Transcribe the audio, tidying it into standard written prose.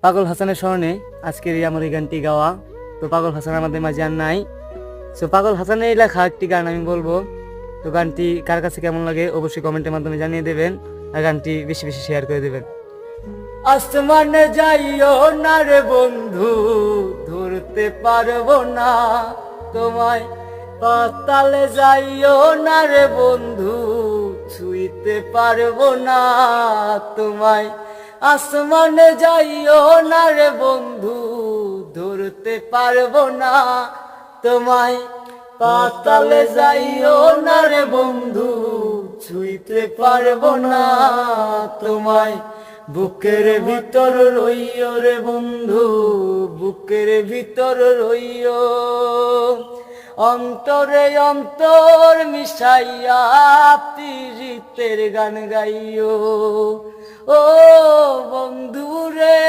পাগল হাসানের স্মরণে আজকের আমার এই গানটি গাওয়া। তো পাগল হাসান আমাদের মাঝে আর নাই। তো পাগল হাসানের লেখা একটি গান আমি বলবো। তো গানটি কার কাছে কেমন লাগে অবশ্যই কমেন্টের মাধ্যমে জানিয়ে দেবেন, আর গানটি বেশি বেশি শেয়ার করে দেবেন। আসমানে যাইও না রে বন্ধু, ধরতে পারবো না তোমায়। পাতালে যাইও না রে বন্ধু, ছুঁইতে পারবো না তোমায়। আসমানে যাইও না রে বন্ধু, ধরতে পারবো না তোমায়। পাতালে যাইও না রে বন্ধু, ছুঁইতে পারবো না তোমায়। বুকের ভিতর রইও রে বন্ধু, বুকের ভিতর রইও। অন্তরে অন্তর মিশাইয়া প্রীতির গান গাইও। ও বন্ধু রে।